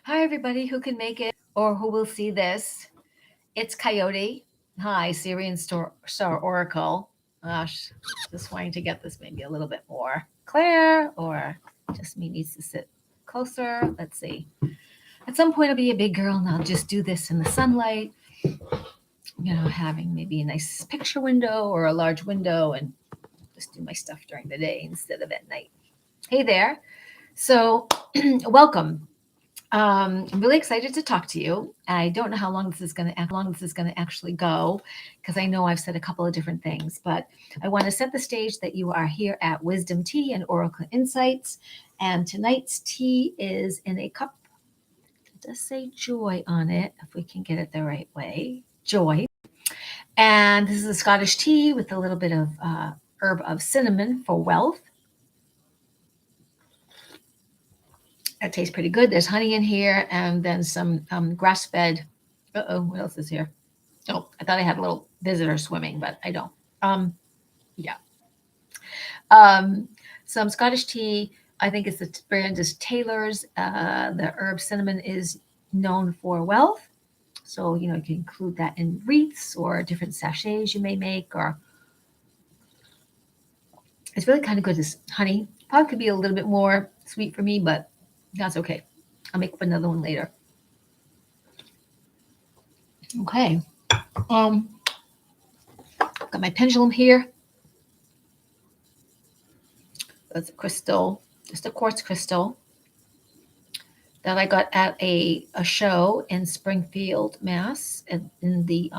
Hi, everybody who can make it or who will see this. It's Coyote. Hi, Syrian Star Oracle. Gosh, just wanting to get this maybe a little bit more clear, or just me needs to sit closer. Let's see. At some point, I'll be a big girl and I'll just do this in the sunlight, having maybe a nice picture window or a large window and just do my stuff during the day instead of at night. Hey there. So, welcome. I'm really excited to talk to you. I don't know how long this is going to actually go because I know I've said a couple of different things, but I want to set the stage that you are here at Wisdom Tea and Oracle Insights, and tonight's tea is in a cup. It does say joy on it, if we can get it the right way. Joy. And this is a Scottish tea with a little bit of herb of cinnamon for wealth. It tastes pretty good. There's honey in here and then some grass-fed. What else is here? Oh, I thought I had a little visitor swimming, but I don't. Yeah. Some Scottish tea. I think it's the brand is Taylor's. The herb cinnamon is known for wealth. So, you can include that in wreaths or different sachets you may make, or it's really kind of good as honey. Probably could be a little bit more sweet for me, but that's okay. I'll make up another one later. Okay. Got my pendulum here. That's a crystal, just a quartz crystal that I got at a show in Springfield, Mass, in the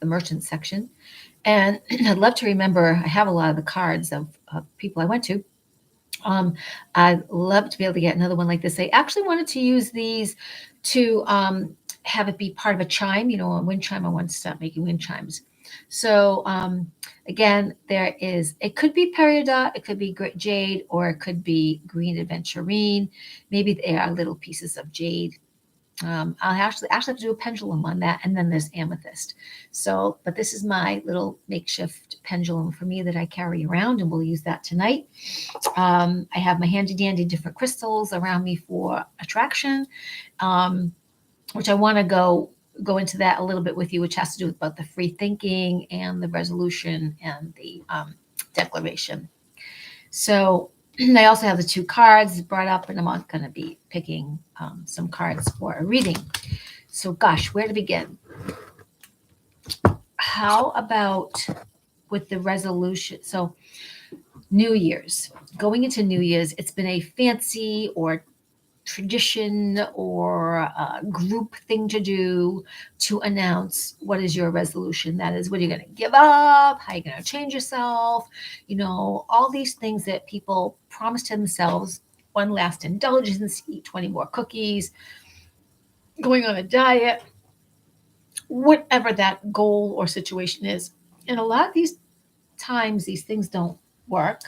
merchant section. And I'd love to remember, I have a lot of the cards of people I went to. I'd love to be able to get another one like this. I actually wanted to use these to have it be part of a chime, a wind chime. I want to start making wind chimes. So again, it could be peridot, it could be jade, or it could be green aventurine. Maybe they are little pieces of jade. I'll actually have to do a pendulum on that, and then there's amethyst. So, but this is my little makeshift pendulum for me that I carry around, and we'll use that tonight. I have my handy dandy different crystals around me for attraction, which I want to go into that a little bit with you, which has to do with about the free thinking and the resolution and the declaration. So I also have the two cards brought up, and I'm going to be picking some cards for a reading. So gosh, where to begin? How about with the resolution? So New Year's, going into New Year's, it's been a fancy or tradition or a group thing to do to announce what is your resolution. That is, what are you going to give up? How are you going to change yourself? All these things that people promise to themselves. One last indulgence, eat 20 more cookies, going on a diet, whatever that goal or situation is. And a lot of these times, these things don't work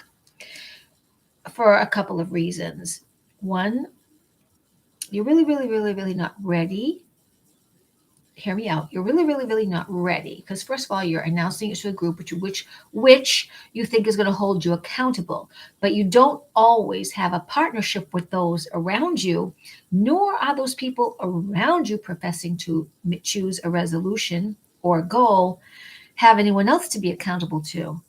for a couple of reasons. One, you're really, really, really, really not ready. Hear me out. You're really, really, really not ready because first of all, you're announcing it to a group which you think is going to hold you accountable, but you don't always have a partnership with those around you, nor are those people around you professing to choose a resolution or a goal, have anyone else to be accountable to.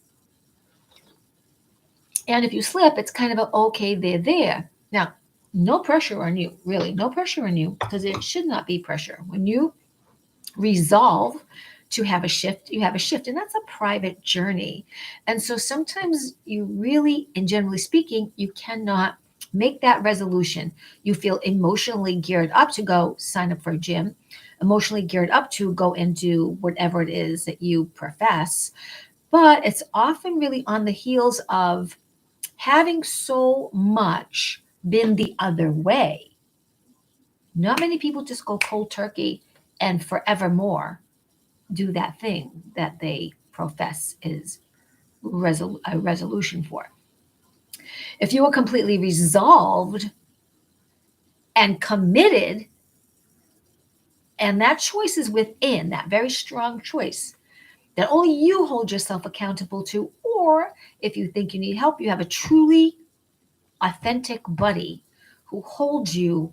And if you slip, it's kind of a, okay, they're there. Now, no pressure on you, really, no pressure on you, because it should not be pressure. When you resolve to have a shift, you have a shift, and that's a private journey. And so sometimes you really, and generally speaking, you cannot make that resolution. You feel emotionally geared up to go sign up for a gym, emotionally geared up to go and do whatever it is that you profess. But it's often really on the heels of having so much been the other way. Not many people just go cold turkey and forevermore do that thing that they profess is a resolution for. If you were completely resolved and committed, and that choice is within, that very strong choice that only you hold yourself accountable to, or if you think you need help, you have a truly authentic buddy who holds you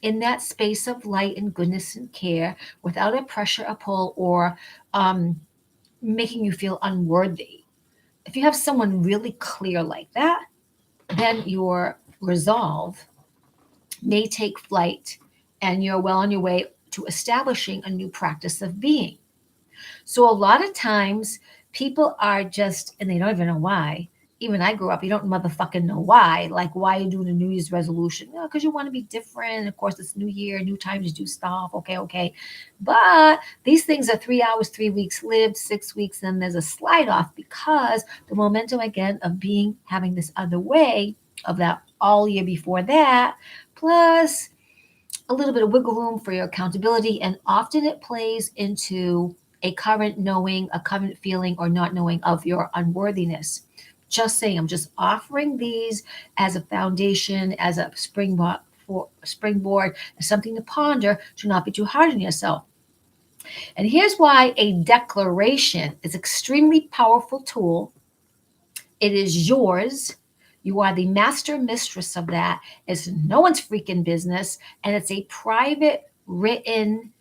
in that space of light and goodness and care without a pressure, a pull, or um, making you feel unworthy. If you have someone really clear like that, then your resolve may take flight and you're well on your way to establishing a new practice of being. So, a lot of times people are just, and they don't even know why. Even I grew up, you don't motherfucking know why. Like, why are you doing a New Year's resolution? Because you want to be different. Of course, it's New Year, new time to do stuff. Okay, okay. But these things are 3 hours, 3 weeks lived, 6 weeks, and there's a slide off because the momentum again of being having this other way of that all year before that, plus a little bit of wiggle room for your accountability. And often it plays into a current knowing, a current feeling, or not knowing of your unworthiness. Just saying, I'm just offering these as a foundation, as a springboard, as something to ponder, to not be too hard on yourself. And here's why a declaration is extremely powerful tool. It is yours. You are the master mistress of that. It's no one's freaking business. And it's a private, written,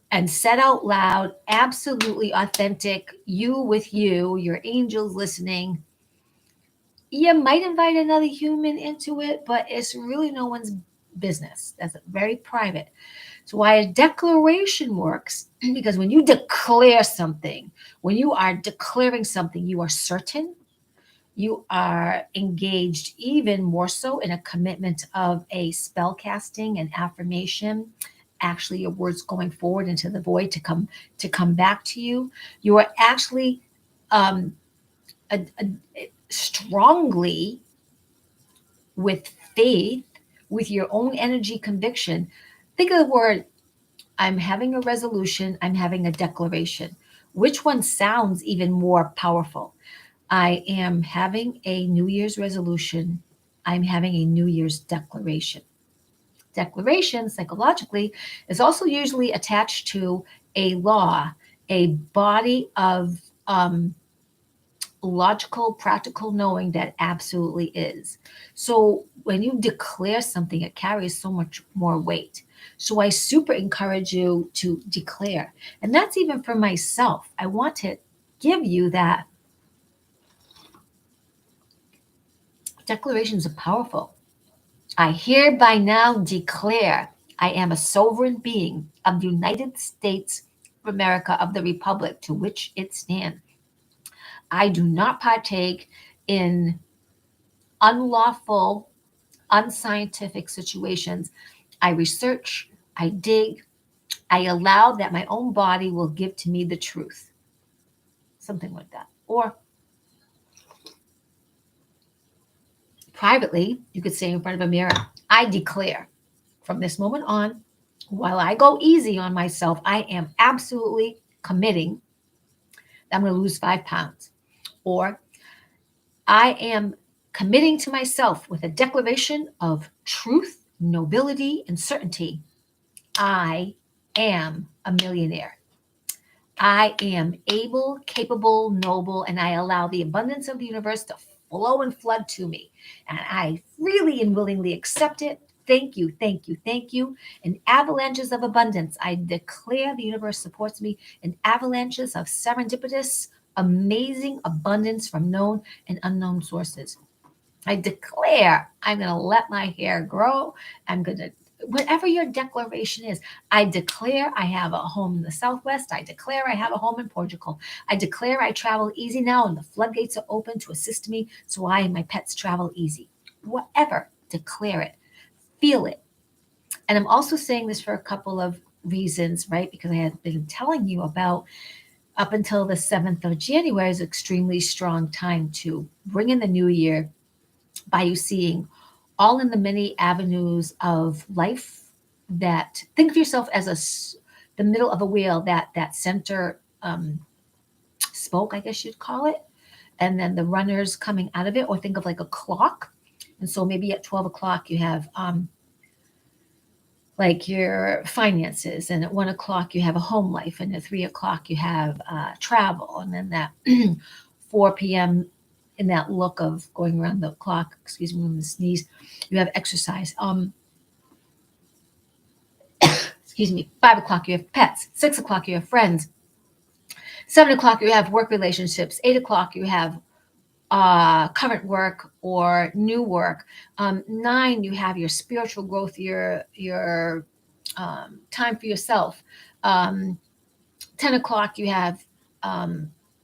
and said out loud, absolutely authentic, you with you, your angels listening. You might invite another human into it, but it's really no one's business. That's very private. So, why a declaration works, because when you declare something, when you are declaring something, you are certain, you are engaged even more so in a commitment of a spell casting and affirmation, actually your words going forward into the void to come back to you. You are actually um, strongly with faith, with your own energy conviction. Think of the word, I'm having a resolution, I'm having a declaration. Which one sounds even more powerful? I am having a New Year's resolution. I'm having a New Year's declaration. Declaration, psychologically, is also usually attached to a law, a body of logical, practical knowing that absolutely is. So when you declare something, it carries so much more weight. So I super encourage you to declare. And that's even for myself. I want to give you that. Declarations are powerful. I hereby now declare I am a sovereign being of the United States of America, of the Republic to which it stands. I do not partake in unlawful, unscientific situations. I research, I dig, I allow that my own body will give to me the truth. Something like that. Or privately, you could say in front of a mirror, I declare from this moment on, while I go easy on myself, I am absolutely committing that I'm going to lose 5 pounds. Or I am committing to myself with a declaration of truth, nobility, and certainty. I am a millionaire. I am able, capable, noble, and I allow the abundance of the universe to flow and flood to me. And I freely and willingly accept it. Thank you, thank you, thank you. In avalanches of abundance, I declare the universe supports me in avalanches of serendipitous, amazing abundance from known and unknown sources. I declare I'm going to let my hair grow. I'm going to, whatever your declaration is, I declare I have a home in the Southwest. I declare I have a home in Portugal. I declare I travel easy now and the floodgates are open to assist me so I and my pets travel easy. Whatever, declare it, feel it. And I'm also saying this for a couple of reasons, right? Because I had been telling you about up until the 7th of January is an extremely strong time to bring in the new year by you seeing all in the many avenues of life that think of yourself as the middle of a wheel, that center spoke, I guess you'd call it, and then the runners coming out of it, or think of like a clock. And so maybe at 12 o'clock you have like your finances, and at 1 o'clock you have a home life, and at 3 o'clock you have travel, and then that 4 p.m. in that look of going around the clock, excuse me, I'm going to sneeze, you have exercise. 5 o'clock, you have pets. 6 o'clock, you have friends. 7 o'clock, you have work relationships. 8 o'clock, you have current work or new work. 9, you have your spiritual growth, your time for yourself. 10 o'clock, you have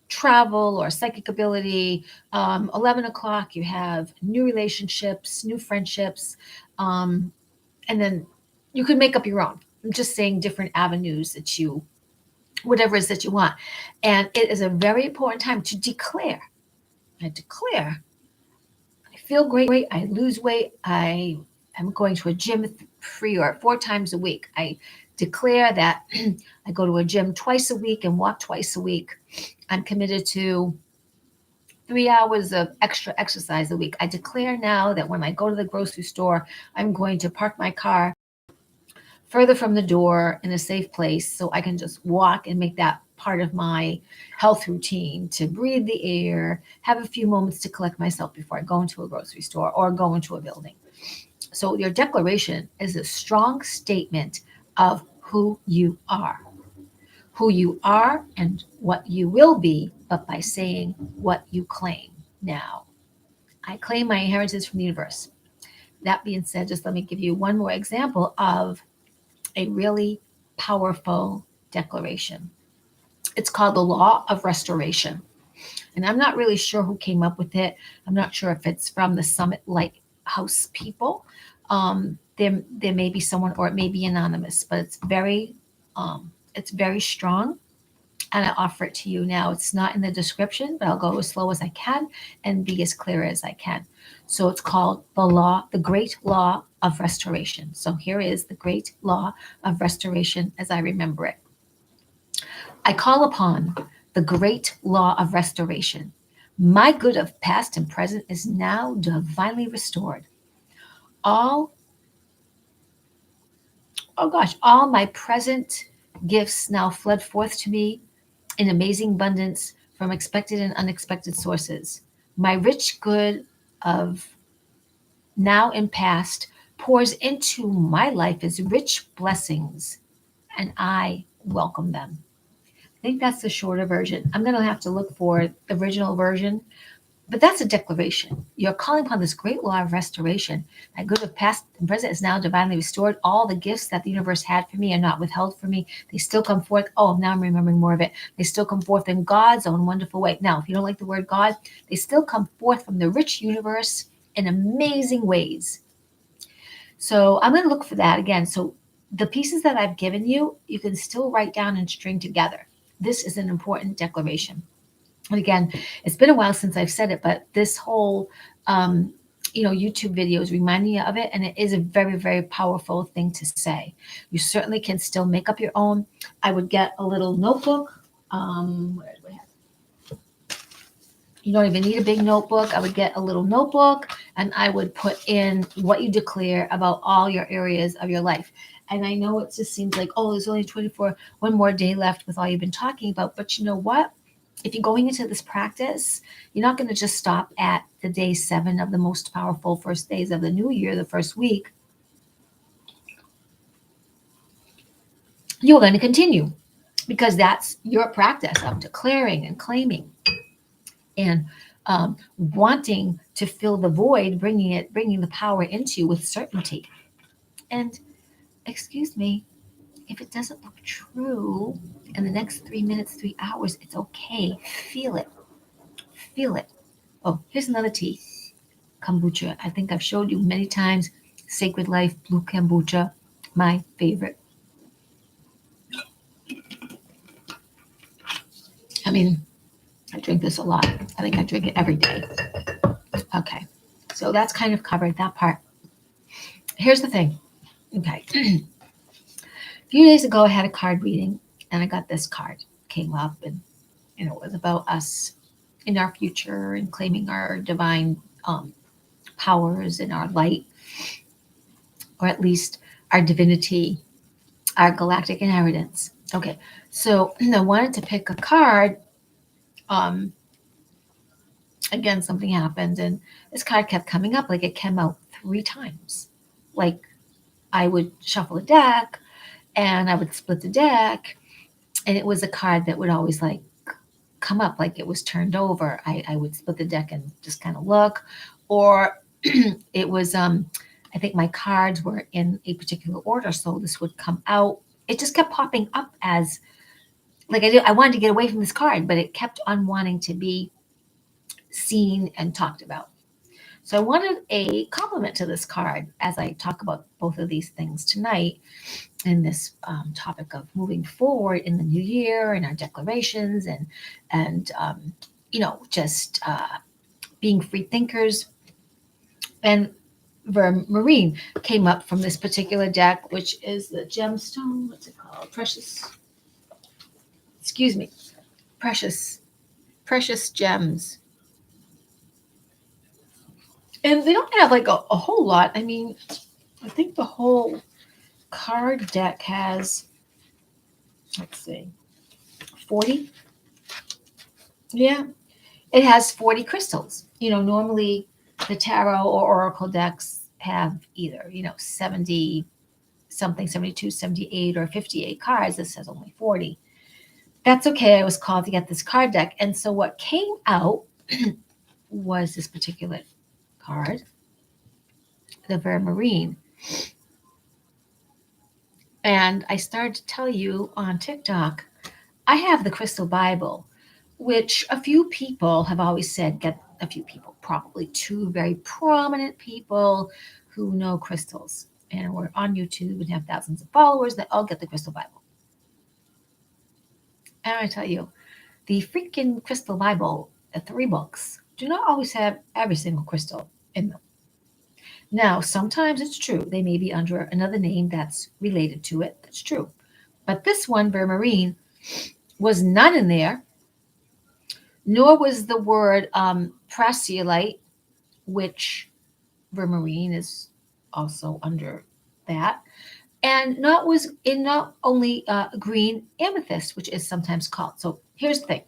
travel or psychic ability. 11 o'clock, you have new relationships, new friendships. And then you can make up your own. I'm just saying different avenues that whatever it is that you want. And it is a very important time to declare. I declare, I feel great. I lose weight. I am going to a gym 3 or 4 times a week. I declare that I go to a gym twice a week and walk twice a week. I'm committed to 3 hours of extra exercise a week. I declare now that when I go to the grocery store, I'm going to park my car further from the door in a safe place so I can just walk and make that part of my health routine, to breathe the air, have a few moments to collect myself before I go into a grocery store or go into a building. So your declaration is a strong statement of who you are and what you will be, but by saying what you claim. Now, I claim my inheritance from the universe. That being said, just let me give you one more example of a really powerful declaration. It's called the Law of Restoration. And I'm not really sure who came up with it. I'm not sure if it's from the Summit Lighthouse people. There may be someone, or it may be anonymous, but it's very strong. And I offer it to you now. It's not in the description, but I'll go as slow as I can and be as clear as I can. So it's called the Great Law of Restoration. So here is the Great Law of Restoration as I remember it. I call upon the great law of restoration. My good of past and present is now divinely restored. All my present gifts now flood forth to me in amazing abundance from expected and unexpected sources. My rich good of now and past pours into my life as rich blessings, and I welcome them. I think that's the shorter version. I'm going to have to look for the original version, but that's a declaration. You're calling upon this great law of restoration. My good of past and present is now divinely restored. All the gifts that the universe had for me are not withheld from me. They still come forth. Oh, now I'm remembering more of it. They still come forth in God's own wonderful way. Now, if you don't like the word God, they still come forth from the rich universe in amazing ways. So I'm going to look for that again. So the pieces that I've given you, you can still write down and string together. This is an important declaration. And again, it's been a while since I've said it, but this whole, YouTube video is reminding you of it. And it is a very, very powerful thing to say. You certainly can still make up your own. I would get a little notebook. Where do I have? You don't even need a big notebook. I would get a little notebook and I would put in what you declare about all your areas of your life. And I know it just seems like, oh, there's only one more day left with all you've been talking about. But you know what? If you're going into this practice, you're not going to just stop at the day 7 of the most powerful first days of the new year, the first week. You're going to continue because that's your practice of declaring and claiming and wanting to fill the void, bringing the power into you with certainty. And excuse me, if it doesn't look true in the next 3 minutes, 3 hours, it's okay. Feel it. Feel it. Oh, here's another tea. Kombucha. I think I've showed you many times. Sacred Life Blue Kombucha. My favorite. I mean, I drink this a lot. I think I drink it every day. Okay. So that's kind of covered, that part. Here's the thing. Okay. A few days ago, I had a card reading, and I got this card. Came up, and it was about us in our future and claiming our divine powers and our light, or at least our divinity, our galactic inheritance. Okay, so I wanted to pick a card. Again, something happened, and this card kept coming up. Like it came out 3 times. Like I would shuffle a deck, and I would split the deck, and it was a card that would always like come up like it was turned over. I would split the deck and just kind of look, or it was I think my cards were in a particular order, so this would come out. It just kept popping up as like I wanted to get away from this card, but it kept on wanting to be seen and talked about. So I wanted a compliment to this card as I talk about both of these things tonight in this topic of moving forward in the new year and our declarations and just being free thinkers. And Vermarine came up from this particular deck, which is the gemstone. What's it called? Excuse me, precious gems. And they don't have like a whole lot. I mean, I think the whole card deck has, let's see, 40. Yeah, it has 40 crystals. Normally the tarot or oracle decks have either, 70 something, 72, 78, or 58 cards. This has only 40. That's okay. I was called to get this card deck. And so what came out was this particular card, the Vermarine. And I started to tell you on TikTok, I have the Crystal Bible, which a few people have always said, get a few people, probably two very prominent people who know crystals and we're on YouTube and have thousands of followers that all get the Crystal Bible. And I tell you, the freaking Crystal Bible, the 3 books, do not always have every single crystal in them. Now, sometimes it's true. They may be under another name that's related to it. That's true. But this one, Vermarine, was not in there, nor was the word prasiolite, which Vermarine is also under that. And not only green amethyst, which is sometimes called. So here's the thing.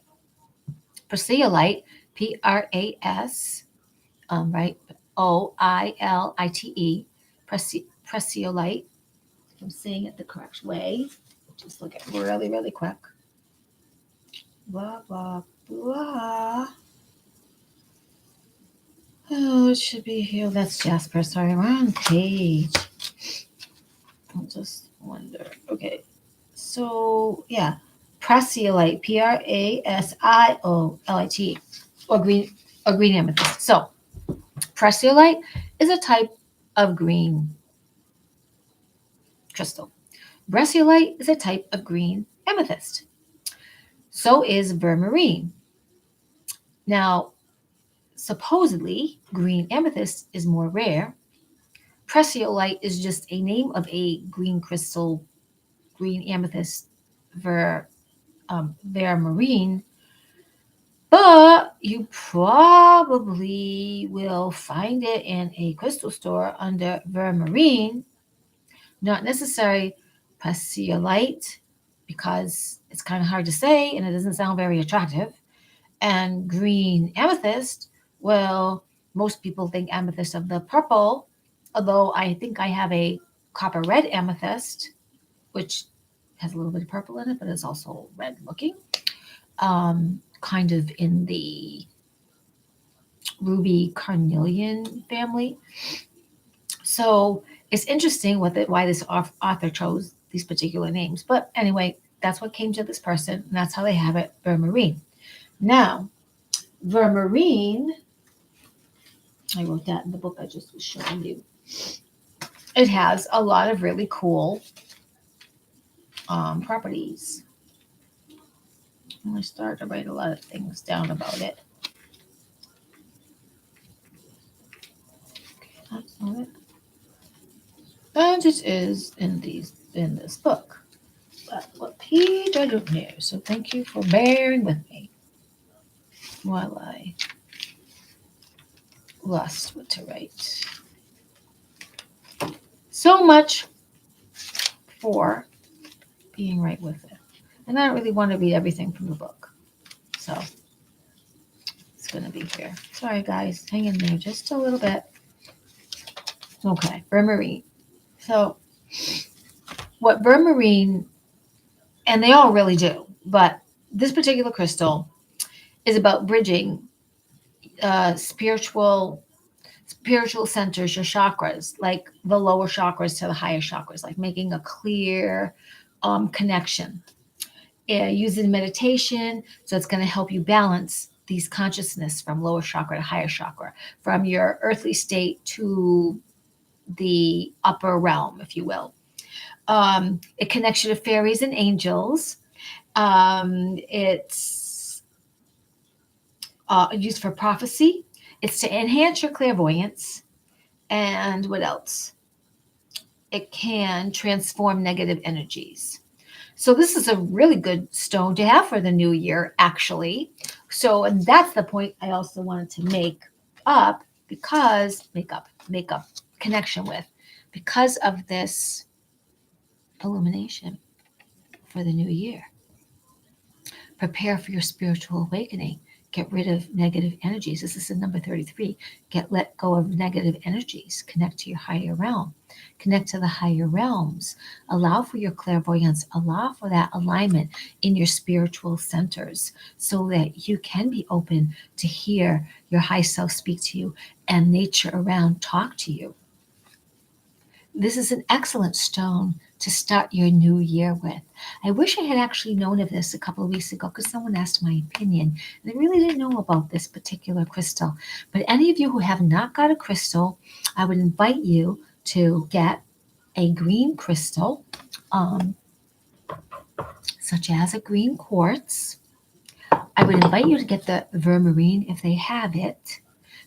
Prasiolite, P-R-A-S, right? O-I-L-I-T-E, prasiolite. If I'm saying it the correct way. Just look at really, really quick. Blah, blah, blah. Oh, it should be here. That's Jasper. Sorry, wrong page. I'll just wonder. Okay. So, yeah. Prasiolite, P-R-A-S-I-O-L-I-T, or green amethyst. So, prasiolite is a type of green crystal. Prasiolite is a type of green amethyst. So is Vermarine. Now, supposedly, green amethyst is more rare. Prasiolite is just a name of a green crystal, green amethyst, Vermarine. But you probably will find it in a crystal store under Vermarine, not necessarily prasiolite, because it's kind of hard to say and it doesn't sound very attractive. And green amethyst, well, most people think amethyst of the purple, although I think I have a copper red amethyst, which has a little bit of purple in it, but it's also red looking. Kind of in the ruby carnelian family. So it's interesting why this author chose these particular names. But anyway, that's what came to this person, and that's how they have it, Vermarine. Now, Vermarine, I wrote that in the book I just was showing you. It has a lot of really cool properties. I started to write a lot of things down about it. Okay, that's not it. And it is in this book. But what page I don't know. So thank you for bearing with me while I lost what to write. So much for being right with it. And I don't really want to read everything from the book. So it's going to be here. Sorry, guys. Hang in there just a little bit. Okay, Vermarine. So what Vermarine, and they all really do, but this particular crystal is about bridging spiritual centers, your chakras, like the lower chakras to the higher chakras, like making a clear connection. Using meditation, so it's going to help you balance these consciousness from lower chakra to higher chakra, from your earthly state to the upper realm, if you will. It connects you to fairies and angels. It's used for prophecy. It's to enhance your clairvoyance. And what else? It can transform negative energies. So this is a really good stone to have for the new year, actually. So, and that's the point I also wanted to make up because make up connection with, because of this illumination for the new year. Prepare for your spiritual awakening. Get rid of negative energies. This is the number 33. Let go of negative energies. Connect to your higher realm. Connect to the higher realms. Allow for your clairvoyance. Allow for that alignment in your spiritual centers so that you can be open to hear your high self speak to you and nature around talk to you. This is an excellent stone to start your new year with. I wish I had actually known of this a couple of weeks ago because someone asked my opinion, and I really didn't know about this particular crystal. But any of you who have not got a crystal, I would invite you to get a green crystal, such as a green quartz. I would invite you to get the Vermarine if they have it,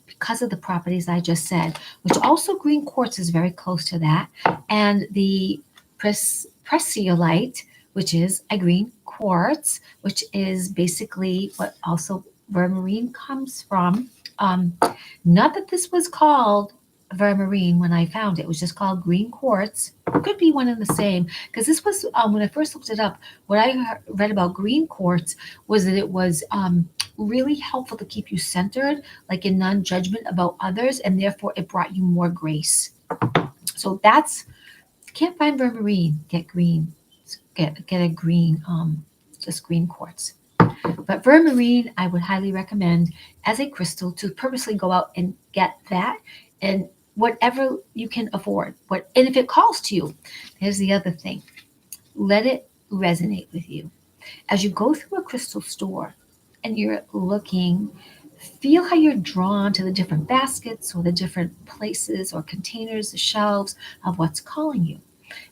because of the properties I just said, which also green quartz is very close to that, and the preciolite, which is a green quartz, which is basically what also Vermarine comes from. Not that this was called Vermarine when I found it. It was just called green quartz. It could be one and the same, because this was, when I first looked it up, what I read about green quartz was that it was really helpful to keep you centered, like in non-judgment about others, and therefore it brought you more grace. So that's, can't find Vermarine, get green. Get a green, just green quartz. But Vermarine, I would highly recommend as a crystal to purposely go out and get that, and whatever you can afford. And if it calls to you, here's the other thing. Let it resonate with you. As you go through a crystal store and you're looking, feel how you're drawn to the different baskets or the different places or containers, the shelves of what's calling you.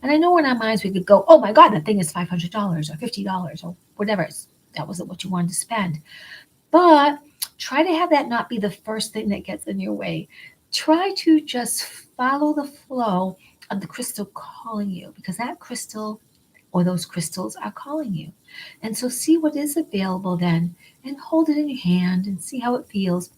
And I know in our minds we could go, oh my God, that thing is $500 or $50 or whatever. That wasn't what you wanted to spend. But try to have that not be the first thing that gets in your way. Try to just follow the flow of the crystal calling you, because that crystal or those crystals are calling you. And so see what is available then and hold it in your hand and see how it feels.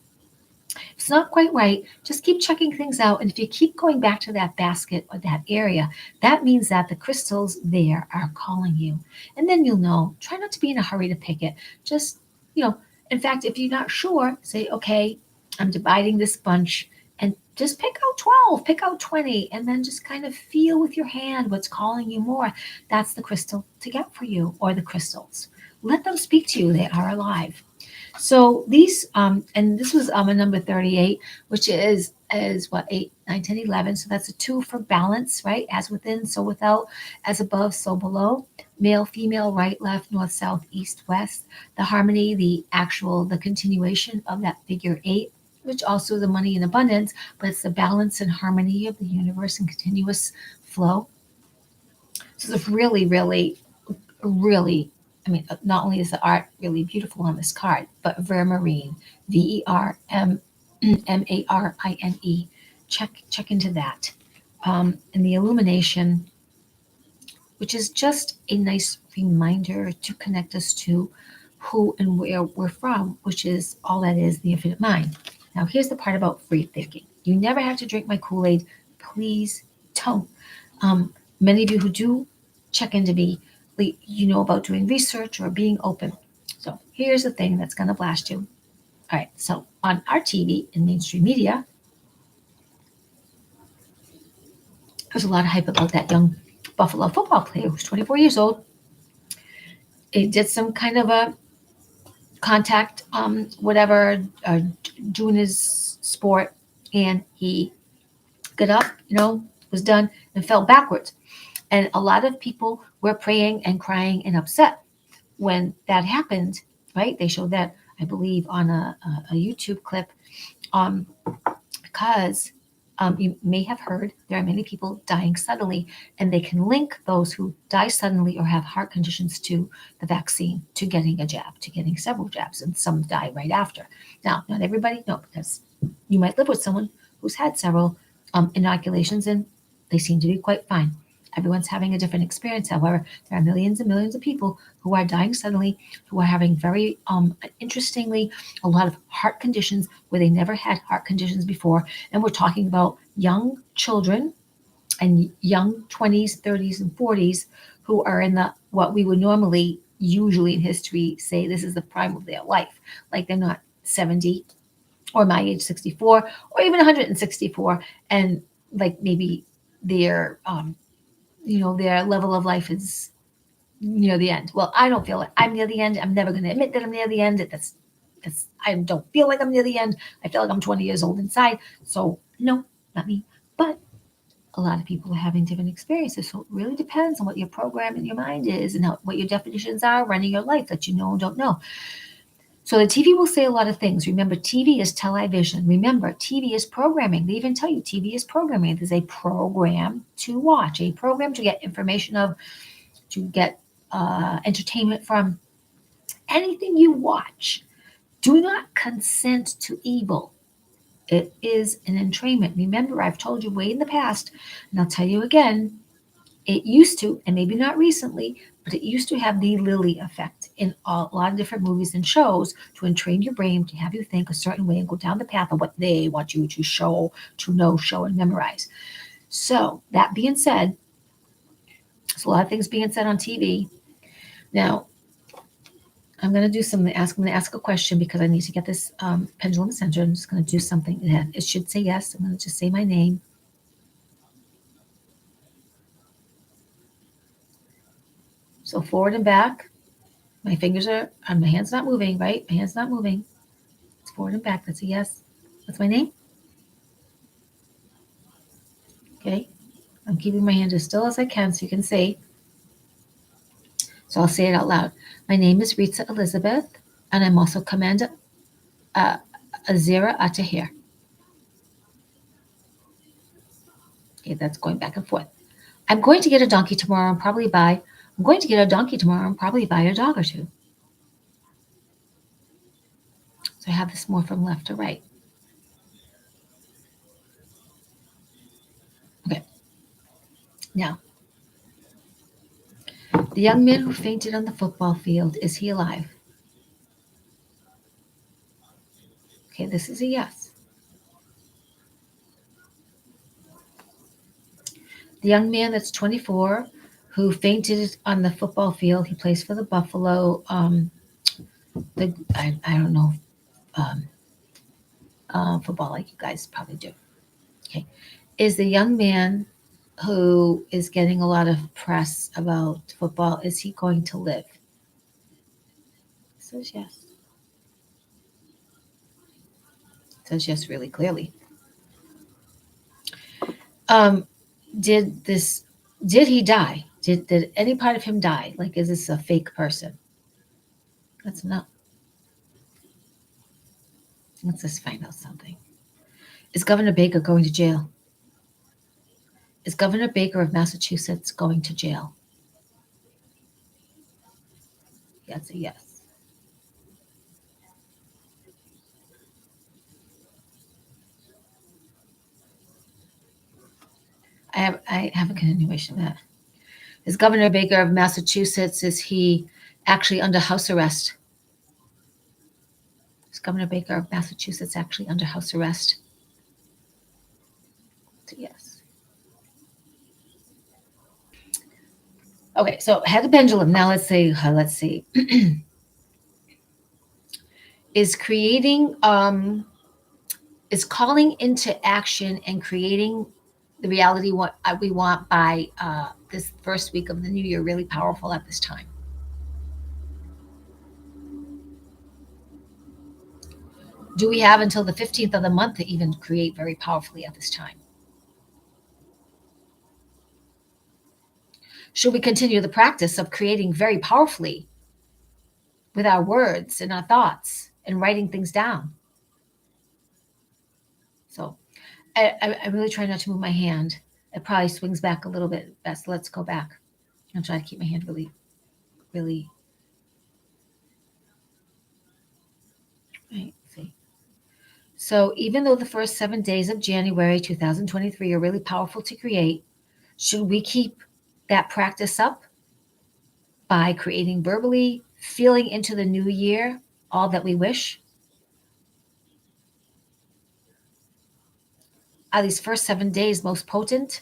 If it's not quite right, just keep checking things out. And if you keep going back to that basket or that area, that means that the crystals there are calling you. And then you'll know. Try not to be in a hurry to pick it. Just, in fact, if you're not sure, say, okay, I'm dividing this bunch, and just pick out 12, pick out 20, and then just kind of feel with your hand what's calling you more. That's the crystal to get for you, or the crystals. Let them speak to you. They are alive. So these, and this was a number 38, which is what, 8, 9, 10, 11. So that's a 2 for balance, right? As within, so without, as above, so below. Male, female, right, left, north, south, east, west. The harmony, the continuation of that figure 8, which also is the money and abundance, but it's the balance and harmony of the universe and continuous flow. So it's really, really, really, not only is the art really beautiful on this card, but Vermarine, Vermarine. Check into that. And the Illumination, which is just a nice reminder to connect us to who and where we're from, which is all that is the infinite mind. Now, here's the part about free thinking. You never have to drink my Kool-Aid. Please don't. Many of you who do check into me, you know about doing research or being open. So here's the thing that's going to blast you. All right, so on our TV and mainstream media, there's a lot of hype about that young Buffalo football player who's 24 years old. He did some kind of a contact, whatever, doing his sport, and he got up, was done, and fell backwards. And a lot of people were praying and crying and upset when that happened, right? They showed that, I believe, on a YouTube clip, um, because you may have heard there are many people dying suddenly, and they can link those who die suddenly or have heart conditions to the vaccine, to getting a jab, to getting several jabs, and some die right after. Now, not everybody, no, because you might live with someone who's had several inoculations and they seem to be quite fine. Everyone's having a different experience. However, there are millions and millions of people who are dying suddenly, who are having very interestingly a lot of heart conditions where they never had heart conditions before. And we're talking about young children and young 20s, 30s, and 40s who are in the what we would normally, usually in history, say this is the prime of their life. Like they're not 70 or my age 64 or even 164, and like maybe their their level of life is near the end. Well, I don't feel like I'm near the end. I'm never going to admit that I'm near the end. That's I don't feel like I'm near the end. I feel like I'm 20 years old inside. So no, not me. But a lot of people are having different experiences. So it really depends on what your program in your mind is and what your definitions are running your life that you know and don't know. So the TV will say a lot of things. Remember, TV is television. Remember, TV is programming. They even tell you TV is programming. There's a program to watch, a program to get information of, to get entertainment from. Anything you watch, do not consent to evil. It is an entrainment. Remember, I've told you way in the past, and I'll tell you again, it used to, and maybe not recently, but it used to have the Lily effect in a lot of different movies and shows to entrain your brain to have you think a certain way and go down the path of what they want you to show, to know, show, and memorize. So, that being said, there's a lot of things being said on TV. Now, I'm going to do something. I'm going to ask a question because I need to get this pendulum centered. I'm just going to do something. It should say yes. I'm going to just say my name. So forward and back. My hand's not moving, right? My hand's not moving. It's forward and back. That's a yes. What's my name? Okay. I'm keeping my hand as still as I can so you can see. So I'll say it out loud. My name is Rita Elizabeth, and I'm also Commander Azira Atahir. Okay, that's going back and forth. I'm going to get a donkey tomorrow and probably buy. I'm going to get a donkey tomorrow and probably buy a dog or two. So I have this more from left to right. Okay. Now, the young man who fainted on the football field, is he alive? Okay, this is a yes. The young man that's 24 who fainted on the football field, he plays for the Buffalo. I don't know football like you guys probably do. Okay, is the young man who is getting a lot of press about football, is he going to live? It says yes. It says yes really clearly. Um, did he die? Did any part of him die? Like, is this a fake person? That's no. Let's just find out something. Is Governor Baker going to jail? Is Governor Baker of Massachusetts going to jail? That's a yes. I have a continuation of that. Is Governor Baker of Massachusetts, is he actually under house arrest? Is Governor Baker of Massachusetts actually under house arrest? It's a yes. Okay, so I had the pendulum. Now let's see. Is creating is calling into action and creating the reality what we want by this first week of the new year really powerful at this time? Do we have until the 15th of the month to even create very powerfully at this time? Should we continue the practice of creating very powerfully with our words and our thoughts and writing things down? So I really try not to move my hand. It probably swings back a little bit. Best, let's go back. I'm trying to keep my hand really, really. Right, see. So even though the first 7 days of January 2023 are really powerful to create, should we keep that practice up by creating verbally, feeling into the new year all that we wish? Are these first 7 days most potent?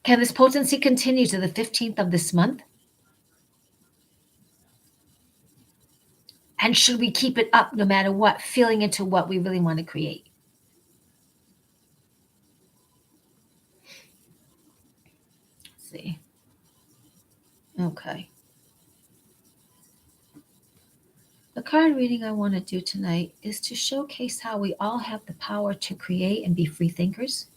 Can this potency continue to the 15th of this month? And should we keep it up no matter what, feeling into what we really want to create? Let's see. Okay. The card reading I want to do tonight is to showcase how we all have the power to create and be free thinkers.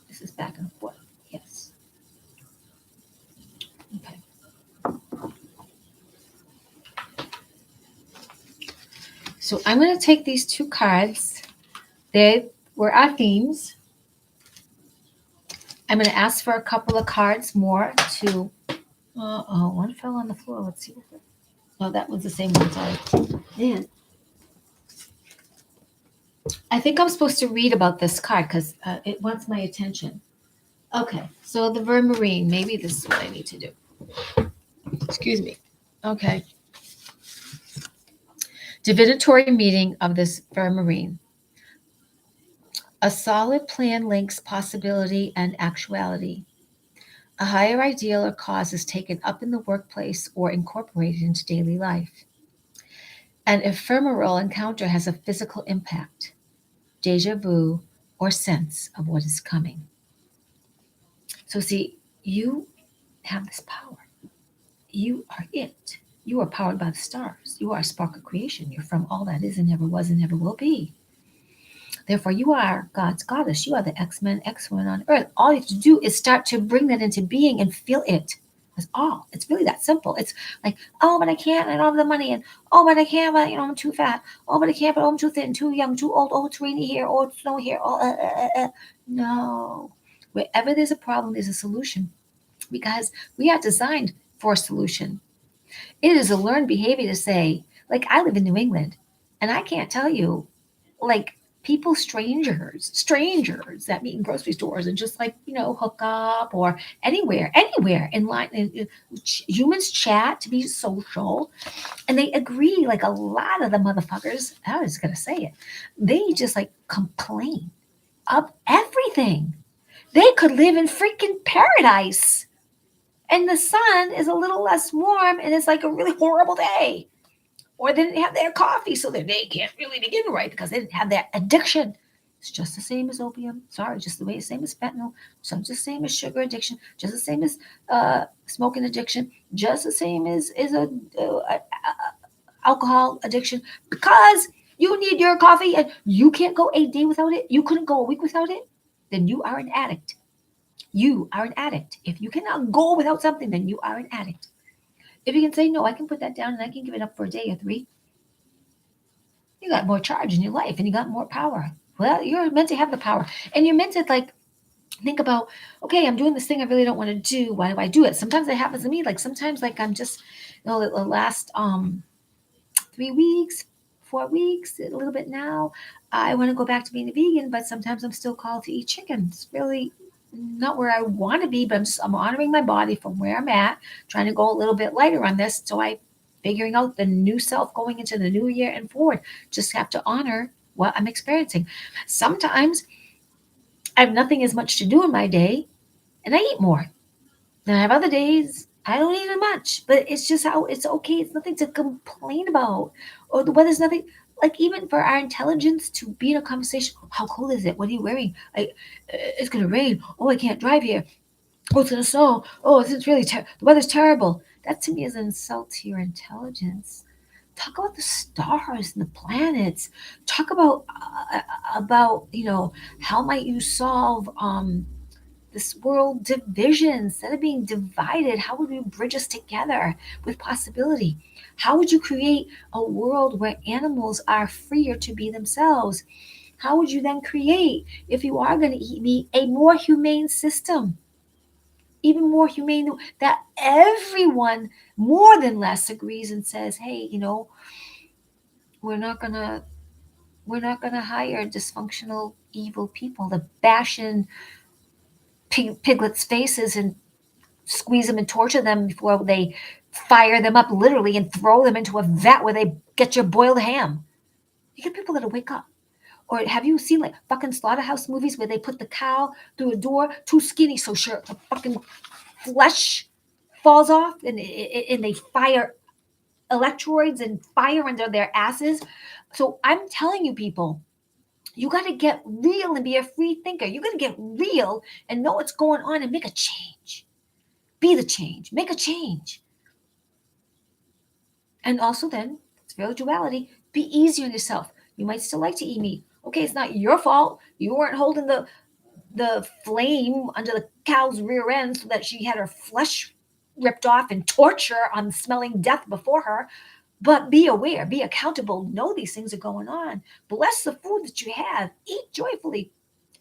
This is back and forth. Yes. Okay. So I'm going to take these two cards. They were our themes. I'm going to ask for a couple of cards more to. One fell on the floor. Let's see. Oh, that was the same one. Sorry. Man. I think I'm supposed to read about this card because it wants my attention. Okay, so the Vermarine. Maybe this is what I need to do. Excuse me. Okay. Divinatory meaning of this Vermarine. A solid plan links possibility and actuality. A higher ideal or cause is taken up in the workplace or incorporated into daily life. An ephemeral encounter has a physical impact, deja vu, or sense of what is coming. So, see, you have this power. You are it. You are powered by the stars. You are a spark of creation. You're from all that is and never was and never will be. Therefore, you are God's goddess. You are the X-Men, X-Women on earth. All you have to do is start to bring that into being and feel it. That's all. It's really that simple. It's like, oh, but I can't. I don't have the money. And oh, but I can't. But I'm too fat. Oh, but I can't. But I'm too thin, too young, too old. Oh, it's rainy here. Oh, it's snow here. Oh. No. Wherever there's a problem, there's a solution. Because we are designed for a solution. It is a learned behavior to say, like, I live in New England, and I can't tell you, like, people, strangers that meet in grocery stores and just like, hook up or anywhere in line. Humans chat to be social, and they agree. Like a lot of the motherfuckers, I was gonna say it, they just like complain of everything. They could live in freaking paradise, and the sun is a little less warm, and it's like a really horrible day. Or they didn't have their coffee, so their day can't really begin right because they didn't have that addiction. It's just the same as opium. Sorry, just the way the same as fentanyl. Just the same as sugar addiction. Just the same as smoking addiction. Just the same as a alcohol addiction. Because you need your coffee and you can't go a day without it. You couldn't go a week without it. Then you are an addict. You are an addict. If you cannot go without something, then you are an addict. If you can say, no, I can put that down and I can give it up for a day or three, you got more charge in your life and you got more power. Well, you're meant to have the power. And you're meant to like think about, okay, I'm doing this thing I really don't want to do. Why do I do it? Sometimes it happens to me. Like sometimes like I'm just, the last 3 weeks, 4 weeks, a little bit now, I want to go back to being a vegan, but sometimes I'm still called to eat chicken. It's really not where I want to be, but I'm honoring my body from where I'm at, trying to go a little bit lighter on this. So I figuring out the new self going into the new year and forward. Just have to honor what I'm experiencing. Sometimes I have nothing as much to do in my day and I eat more. Then I have other days I don't eat as much, but it's just how it's okay. It's nothing to complain about. Or the weather's nothing. like even for our intelligence to be in a conversation. How cold is it? What are you wearing? It's gonna rain. Oh, I can't drive here. Oh, it's gonna snow. Oh, this is really the weather's terrible. That to me is an insult to your intelligence. Talk about the stars and the planets. Talk about how might you solve this world division instead of being divided. How would you bridge us together with possibility? How would you create a world where animals are freer to be themselves? How would you then create, if you are going to eat meat, a more humane system? Even more humane, that everyone more than less agrees and says, hey, we're not gonna hire dysfunctional evil people to bash in piglets' faces and squeeze them and torture them before they fire them up literally and throw them into a vat where they get your boiled ham. You get people that'll wake up. Or have you seen like fucking slaughterhouse movies where they put the cow through a door too skinny so sure the fucking flesh falls off, and they fire electrodes and fire under their asses? So I'm telling you, people, you got to get real and be a free thinker. You got to get real and know what's going on and make a change. Be the change. Make a change. And also then, spirituality, be easy on yourself. You might still like to eat meat. Okay, it's not your fault. You weren't holding the flame under the cow's rear end so that she had her flesh ripped off and torture on smelling death before her. But be aware, be accountable, know these things are going on. Bless the food that you have, eat joyfully,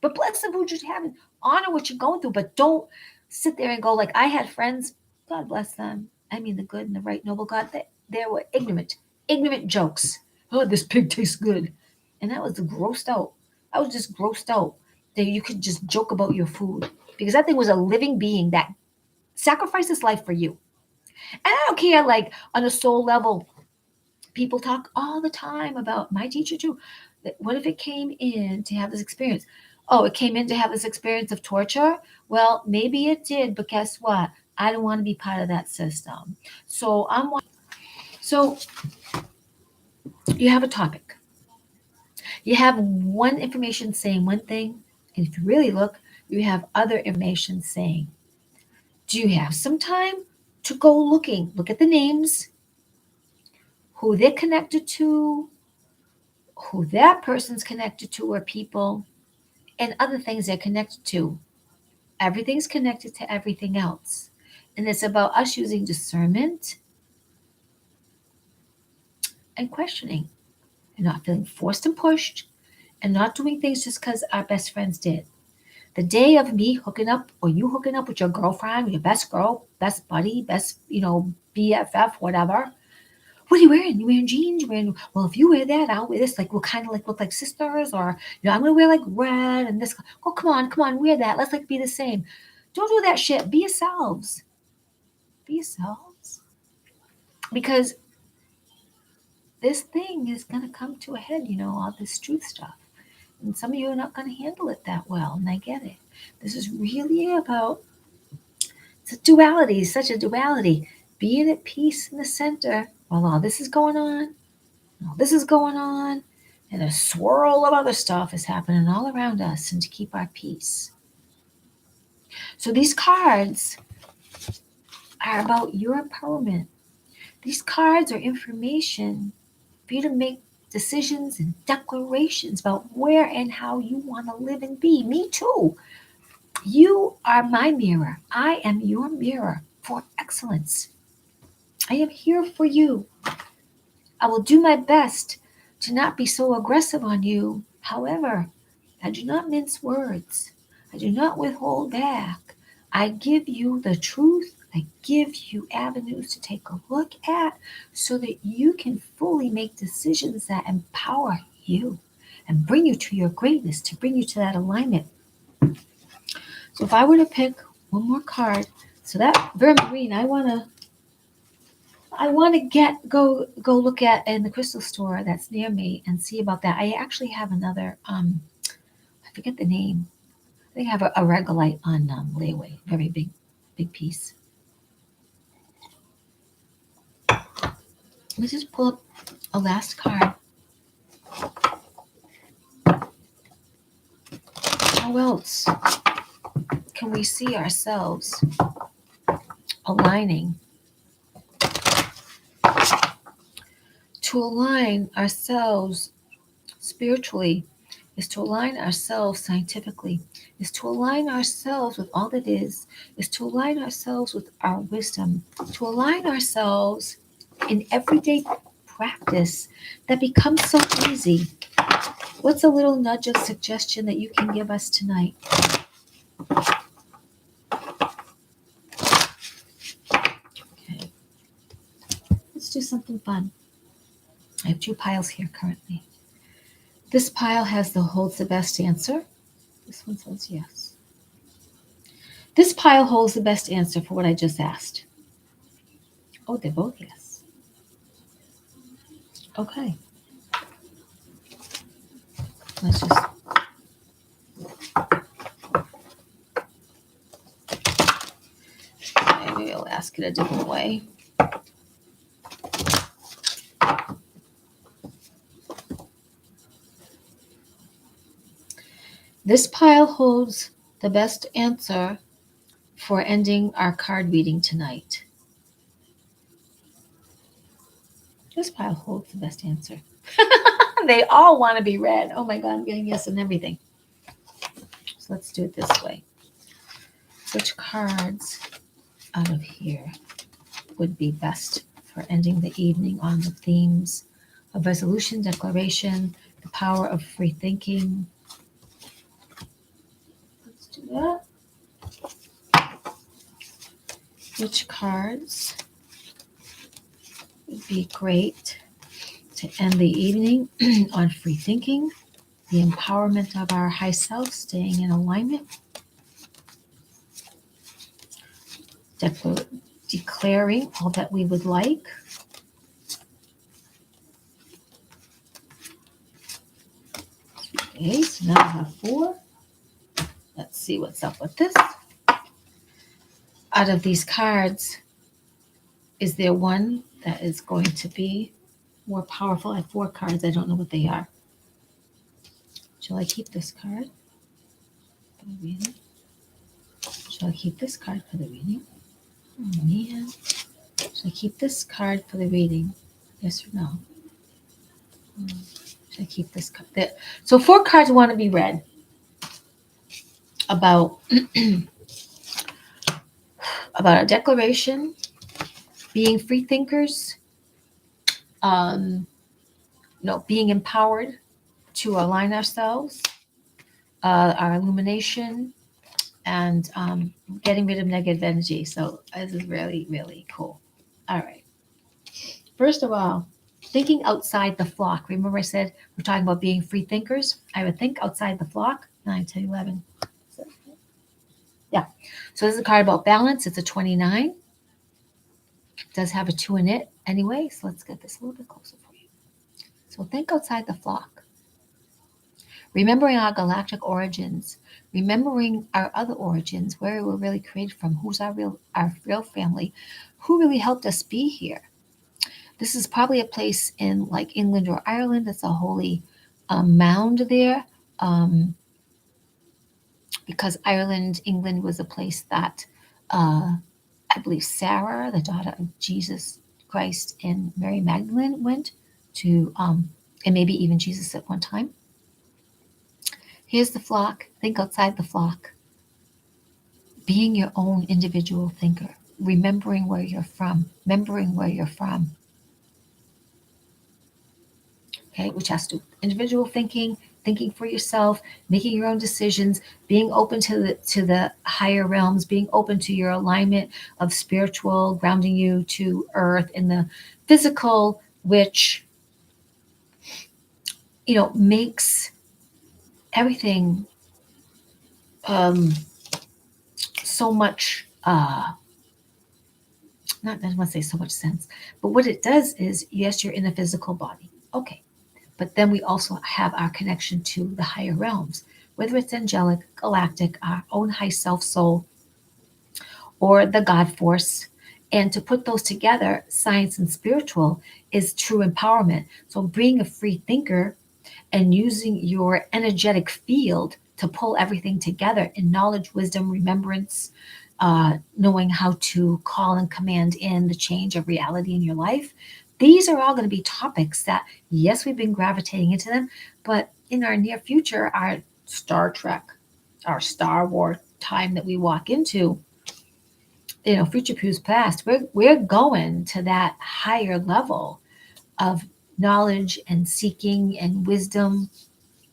but bless the food you have and honor what you're going through. But don't sit there and go like I had friends, God bless them. I mean, the good and the right, noble God, they were ignorant jokes. Oh, this pig tastes good. And that was grossed out. I was just grossed out that you could just joke about your food because that thing was a living being that sacrificed its life for you. And I don't care, like on a soul level, people talk all the time about my teacher too. What if it came in to have this experience? Oh, it came in to have this experience of torture? Well, maybe it did, but guess what? I don't want to be part of that system. So you have a topic. You have one information saying one thing, and if you really look, you have other information saying. Do you have some time to go looking? Look at the names, who they're connected to, who that person's connected to, or people, and other things they're connected to. Everything's connected to everything else. And it's about us using discernment and questioning and not feeling forced and pushed and not doing things just because our best friends did. The day of me hooking up or you hooking up with your girlfriend, your best girl, best buddy, best, BFF, whatever. What are you wearing? You wearing jeans? You wearing, well, if you wear that, I'll wear this. Like, we'll kind of like look like sisters, or, I'm going to wear like red and this. Oh, come on, wear that. Let's like be the same. Don't do that shit. Be yourselves. Be yourselves. Because this thing is going to come to a head, all this truth stuff. And some of you are not going to handle it that well, and I get it. This is really about, it's a duality, such a duality. Being at peace in the center while all this is going on, all this is going on, and a swirl of other stuff is happening all around us, and to keep our peace. So these cards are about your empowerment. These cards are information for you to make decisions and declarations about where and how you want to live and be. Me too. You are my mirror. I am your mirror for excellence. I am here for you. I will do my best to not be so aggressive on you. However, I do not mince words. I do not withhold back. I give you the truth. I give you avenues to take a look at so that you can fully make decisions that empower you and bring you to your greatness, to bring you to that alignment. So if I were to pick one more card, so that Vermarine, I want to go look at in the crystal store that's near me and see about that. I actually have another I forget the name. I think I have a regolite on layaway, very big piece. Let's just pull up a last card. How else can we see ourselves aligning? To align ourselves spiritually is to align ourselves scientifically, is to align ourselves with all that is to align ourselves with our wisdom, to align ourselves in everyday practice that becomes so easy. What's a little nudge of suggestion that you can give us tonight? Okay. Let's do something fun. I have 2 piles here currently. This pile holds the best answer. This one says yes. This pile holds the best answer for what I just asked. Oh, they're both yes. Okay. Let's just... Maybe I'll ask it a different way. This pile holds the best answer for ending our card reading tonight. This pile holds the best answer. They all want to be read. Oh my God, I'm getting yes and everything. So let's do it this way. Which cards out of here would be best for ending the evening on the themes of resolution, declaration, the power of free thinking? Let's do that. Which cards would be great to end the evening on free thinking, the empowerment of our high self, staying in alignment, declaring all that we would like, okay, so now I have 4. Let's see what's up with this. Out of these cards, is there one that is going to be more powerful? I have 4 cards. I don't know what they are. Shall I keep this card for the reading? Shall I keep this card for the reading? Oh, man. Should I keep this card for the reading? Yes or no? Should I keep this card? There. So 4 cards want to be read about about a declaration, being free thinkers, being empowered to align ourselves, our illumination, and getting rid of negative energy. So this is really, really cool. All right. First of all, thinking outside the flock. Remember I said we're talking about being free thinkers? I would think outside the flock. 9, 10, 11. Yeah. So this is a card about balance. It's a 29. It does have a 2 in it anyway. So let's get this a little bit closer for you. So think outside the flock. Remembering our galactic origins, remembering our other origins, where we were really created from, who's our real family, who really helped us be here. This is probably a place in like England or Ireland. That's a holy mound there, because England was a place that I believe Sarah, the daughter of Jesus Christ, and Mary Magdalene went to, and maybe even Jesus at one time. Here's the flock. Think outside the flock. Being your own individual thinker. Remembering where you're from. Remembering where you're from. Okay, which has to do with individual thinking, thinking for yourself, making your own decisions, being open to the higher realms, being open to your alignment of spiritual, grounding you to earth in the physical, which makes everything so much I don't want to say so much sense, but what it does is, yes, you're in a physical body, okay, but then we also have our connection to the higher realms, whether it's angelic, galactic, our own high self soul, or the God force. And to put those together, science and spiritual, is true empowerment. So being a free thinker and using your energetic field to pull everything together in knowledge, wisdom, remembrance, knowing how to call and command in the change of reality in your life. These are all going to be topics that, yes, we've been gravitating into them, but in our near future, our Star Trek, our Star Wars time that we walk into, future proves past, we're going to that higher level of knowledge and seeking and wisdom.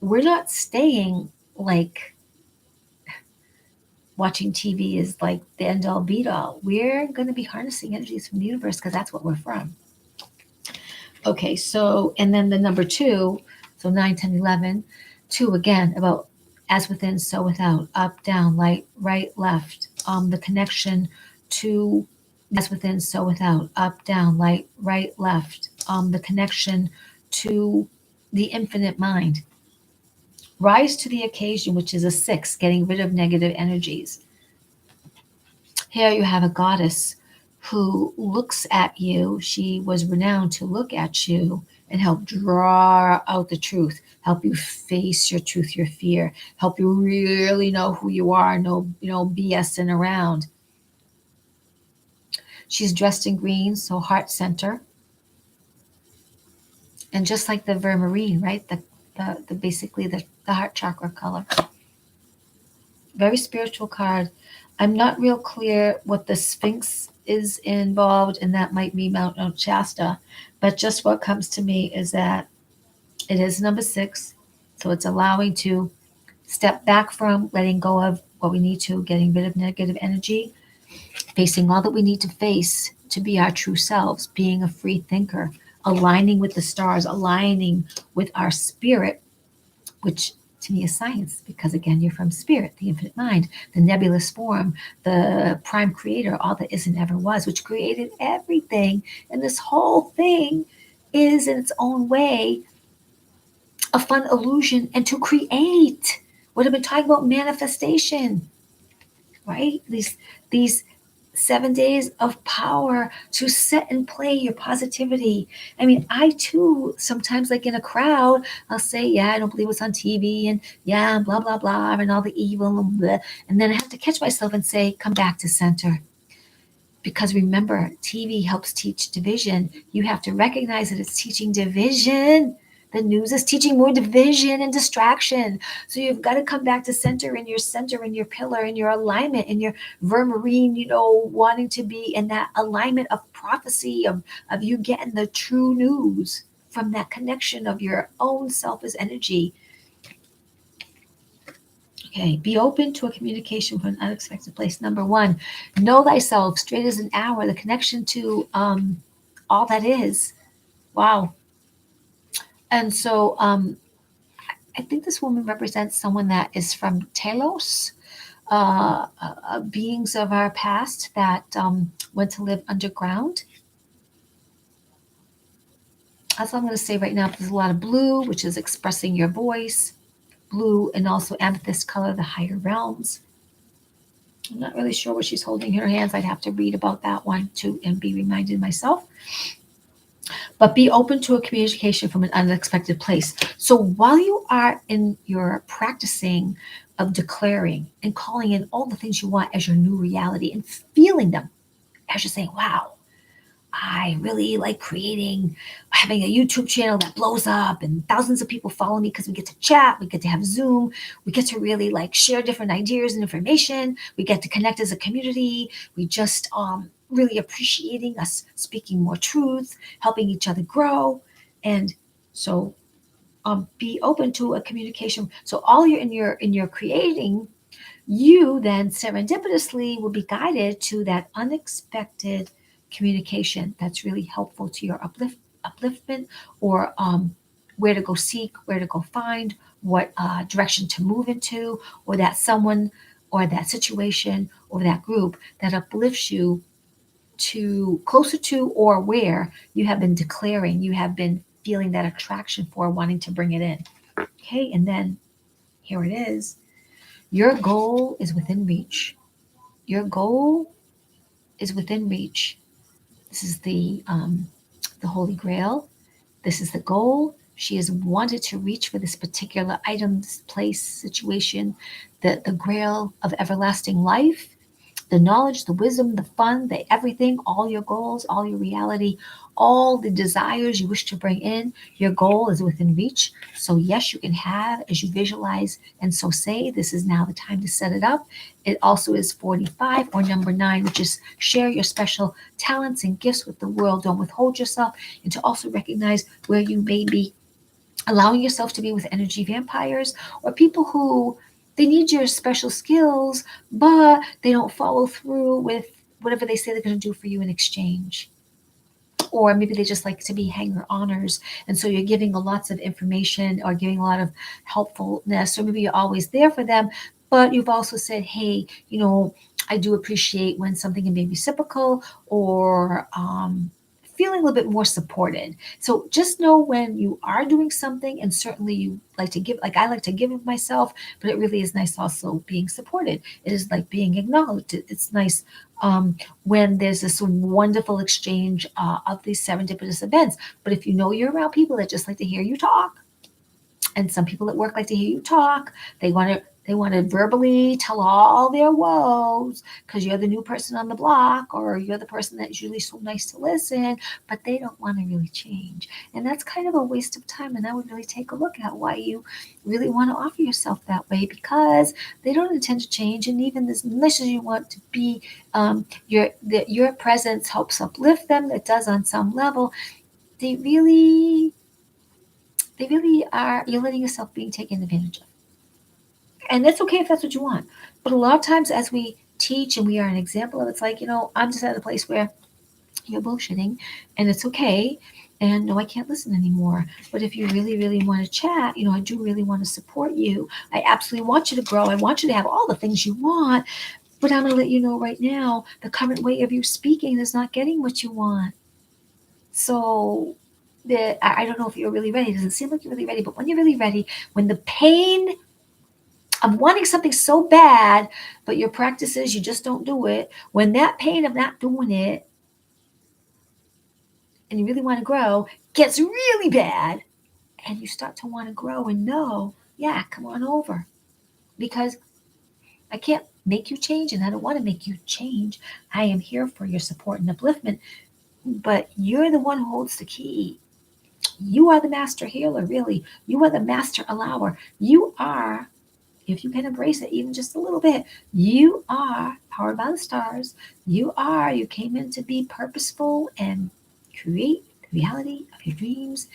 We're not staying like watching TV is like the end all beat all. We're going to be harnessing energies from the universe because that's what we're from. Okay, so, and then the number two, so 9, 10, 11, 2 again, about as within, so without, up, down, light, right, left, the connection to as within, so without, up, down, light, right, left, the connection to the infinite mind. Rise to the occasion, which is a 6, getting rid of negative energies. Here you have a goddess who looks at you. She was renowned to look at you and help draw out the truth, help you face your truth, your fear, help you really know who you are, no, BSing around. She's dressed in green, so heart center. And just like the Vermarine, right? The basically the heart chakra color. Very spiritual card. I'm not real clear what the Sphinx is involved, and that might be Mount Shasta. But just what comes to me is that it is number 6. So it's allowing to step back from, letting go of what we need to, getting rid of negative energy, facing all that we need to face to be our true selves, being a free thinker, aligning with the stars, aligning with our spirit, which to me is science, because again, you're from spirit, the infinite mind, the nebulous form, the prime creator, all that is and ever was, which created everything. And this whole thing is in its own way a fun illusion, and to create what I've been talking about, manifestation, right? These 7 days of power to set and play your positivity. I mean, I too, sometimes like in a crowd, I'll say, yeah, I don't believe what's on TV, and yeah, blah, blah, blah, and all the evil, and blah. And then I have to catch myself and say, come back to center. Because remember, TV helps teach division. You have to recognize that it's teaching division. The news is teaching more division and distraction. So you've got to come back to center, in your pillar, in your alignment, in your Vermarine, wanting to be in that alignment of prophecy, of you getting the true news from that connection of your own self as energy. Okay, be open to a communication from an unexpected place. Number 1, know thyself, straight as an hour, the connection to all that is. Wow. And so I think this woman represents someone that is from Telos, beings of our past that went to live underground. That's all I'm going to say right now. There's a lot of blue, which is expressing your voice. Blue and also amethyst color, the higher realms. I'm not really sure what she's holding in her hands. I'd have to read about that one too and be reminded myself. But be open to a communication from an unexpected place. So while you are in your practicing of declaring and calling in all the things you want as your new reality and feeling them as you're saying, wow, I really like having a YouTube channel that blows up and thousands of people follow me because we get to chat, we get to have Zoom, we get to really share different ideas and information, we get to connect as a community, we just really appreciating us speaking more truth, helping each other grow. And so be open to a communication. So all you're in your creating, you then serendipitously will be guided to that unexpected communication that's really helpful to your upliftment, or where to go seek, where to go find, what direction to move into, or that someone or that situation or that group that uplifts you to closer to, or where you have been declaring, you have been feeling that attraction for, wanting to bring it in. Okay, and then here it is. Your goal is within reach. Your goal is within reach. This is the Holy Grail. This is the goal. She has wanted to reach for this particular item, this place, situation, the grail of everlasting life, the knowledge, the wisdom, the fun, the everything, all your goals, all your reality, all the desires you wish to bring in. Your goal is within reach. So, yes, you can have as you visualize and so say, this is now the time to set it up. It also is 45 or number 9, which is share your special talents and gifts with the world. Don't withhold yourself, and to also recognize where you may be allowing yourself to be with energy vampires or people who they need your special skills, but they don't follow through with whatever they say they're going to do for you in exchange. Or maybe they just like to be hanger honors. And so you're giving lots of information or giving a lot of helpfulness, or maybe you're always there for them, but you've also said, hey, I do appreciate when something can be reciprocal or feeling a little bit more supported. So just know when you are doing something, and certainly you like to give, like I like to give of myself, but it really is nice also being supported. It is like being acknowledged. It's nice when there's this wonderful exchange of these serendipitous events. But if you know you're around people that just like to hear you talk, and some people at work like to hear you talk. They want to verbally tell all their woes because you're the new person on the block, or you're the person that's usually so nice to listen, but they don't want to really change. And that's kind of a waste of time. And I would really take a look at why you really want to offer yourself that way, because they don't intend to change. And even as much as you want to be, your presence helps uplift them. It does on some level. They really are, you're letting yourself being taken advantage of. And that's okay if that's what you want. But a lot of times as we teach and we are an example of, it's like, I'm just at a place where you're bullshitting and it's okay. And no, I can't listen anymore. But if you really, really want to chat, I do really want to support you. I absolutely want you to grow. I want you to have all the things you want. But I'm going to let you know right now, the current way of you speaking is not getting what you want. So I don't know if you're really ready. It doesn't seem like you're really ready, but when you're really ready, when the pain of wanting something so bad, but your practice is you just don't do it, when that pain of not doing it and you really want to grow gets really bad, and you start to want to grow and know, yeah, come on over. Because I can't make you change and I don't want to make you change. I am here for your support and upliftment, but you're the one who holds the key. You are the master healer, really. You are the master allower. You are, if you can embrace it even just a little bit, you are powered by the stars. You came in to be purposeful and create the reality of your dreams.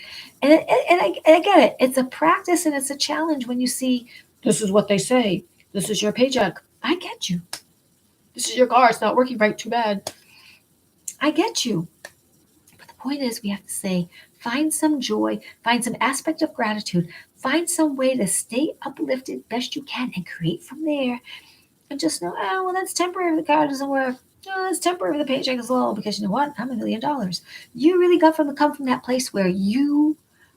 And I get it. It's a practice and it's a challenge when you see, this is what they say. This is your paycheck. I get you. This is your car. It's not working right. Too bad. I get you. But the point is, we have to say, find some joy, find some aspect of gratitude, find some way to stay uplifted best you can and create from there. And just know, oh, well, that's temporary if the car doesn't work. Oh, that's temporary if the paycheck is low, because you know what? I'm $1 million. You really come from that place where you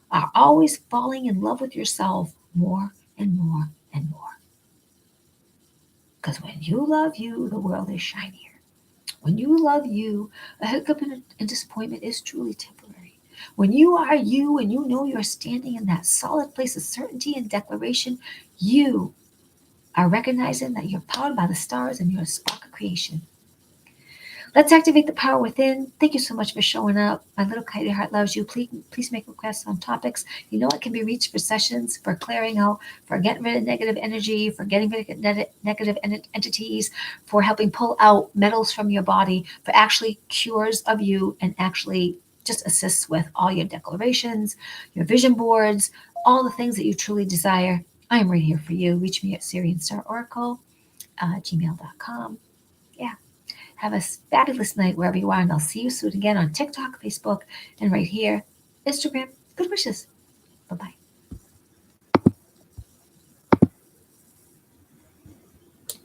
are always falling in love with yourself more and more and more. Because when you love you, the world is shinier. When you love you, a hiccup and disappointment is truly temporary. When you are you and you know you're standing in that solid place of certainty and declaration, you are recognizing that you're powered by the stars and you're a spark of creation. Let's activate the power within. Thank you so much for showing up. My little kitty heart loves you. Please make requests on topics. I can be reached for sessions, for clearing out, for getting rid of negative energy, for getting rid of negative entities, for helping pull out metals from your body, for actually cures of you, and actually just assists with all your declarations, your vision boards, all the things that you truly desire. I am right here for you. Reach me at SyrianStarOracle@gmail.com. Yeah. Have a fabulous night wherever you are, and I'll see you soon again on TikTok, Facebook, and right here, Instagram. Good wishes. Bye-bye.